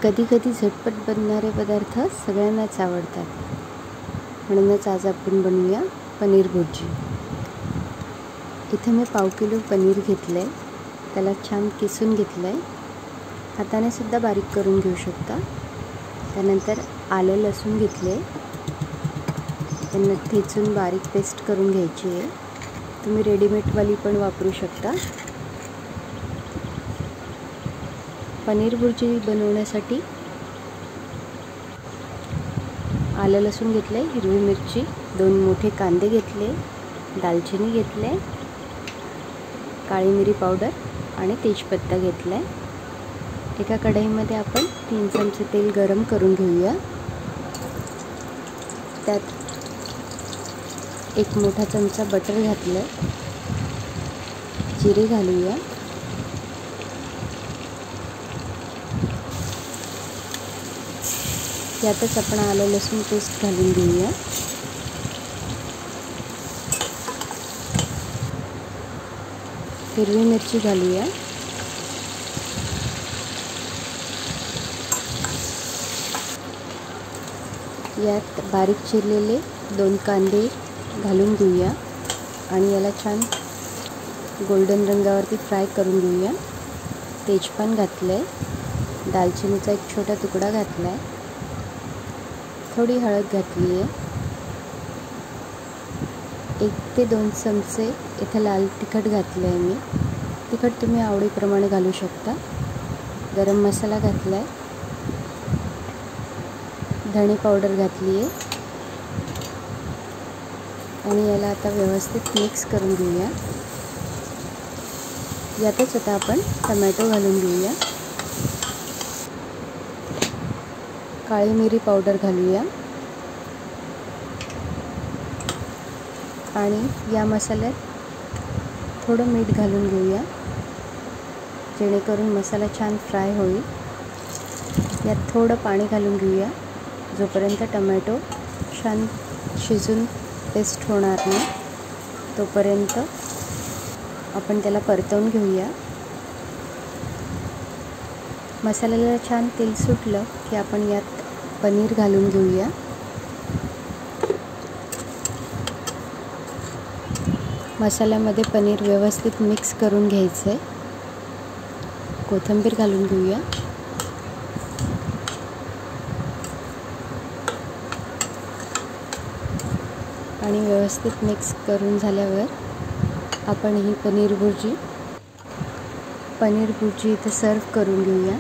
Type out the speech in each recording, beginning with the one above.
कधी कधी झटपट बनणारे पदार्थ सगळ्यांनाच आवडतात. म्हणूनच आज आपण बनवूया पनीर भुर्जी. इथे मी पाव किलो पनीर घेतलं आहे. त्याला छान किसून घेतलं आहे. हाताने सुद्धा बारीक करून घेऊ शकता. त्यानंतर आलं लसूण घेतले, त्यांना ठेचून बारीक पेस्ट करून घ्यायची आहे. तुम्ही रेडीमेडवाली पण वापरू शकता. पनीर भुर्जी बनवण्यासाठी आलं लसूण घेतले, हिरवी मिरची, 2 मोठे कांदे घेतले, दालचिनी घेतले, काळी मिरी पावडर आणि तेजपत्ता घेतला. एका कढईमध्ये आपण 3 चमचे तेल गरम करून घेऊया. त्यात 1 मोठा चमचा बटर घातलं. जिरे घालूया. यातच आपण आलं लसूण पेस्ट घालून घेऊया. हिरवी मिरची घालूया. यात बारीक चिरलेले 2 कांदे घालून घेऊया आणि याला छान गोल्डन रंगावरती फ्राय करून घेऊया. तेजपान घातलंय, दालचिनीचा 1 छोटा तुकडा घातलाय, थोडी हळद घातली आहे. 1 ते 2 चमचे इथे लाल तिखट घातलं आहे मी. तिखट तुम्ही आवडीप्रमाणे घालू शकता. गरम मसाला घातला आहे, धणे पावडर घातली आहे आणि याला आता व्यवस्थित मिक्स करून घेऊया. यातच आता आपण टमॅटो घालून घेऊया. काळी मिरी पावडर घालूया आणि या मसाल्यात थोडं मीठ घालून घेऊया, जेणेकरून मसाला छान फ्राय होईल. यात थोडं पाणी घालून घेऊया, जोपर्यंत टमॅटो छान शिजून पेस्ट होणार नाही तोपर्यंत आपण त्याला परतवून घेऊया. मसाल्याला छान तेल सुटलं की आपण यात पनीर घालून घेऊया. मसाल्यामध्ये पनीर व्यवस्थित मिक्स करून घ्यायचं आहे. कोथिंबीर घालून घेऊया. आणि व्यवस्थित मिक्स करून झाल्यावर आपण ही पनीर भुर्जी इथे सर्व करून घेऊया.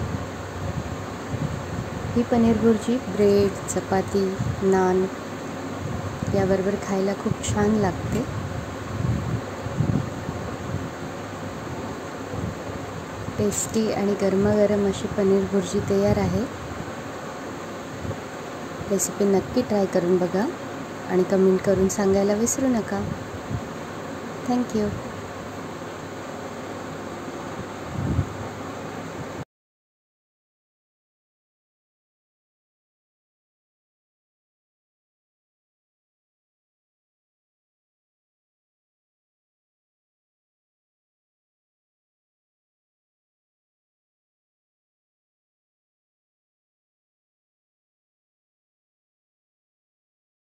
ही पनीर भुर्जी ब्रेड, चपाती, नान याबरोबर खायला खूप छान लागते. टेस्टी आणि गरमागरम अशी पनीर भुर्जी तयार आहे. रेसिपी नक्की ट्राय करून बघा आणि कमेंट करून सांगायला विसरू नका. थँक्यू.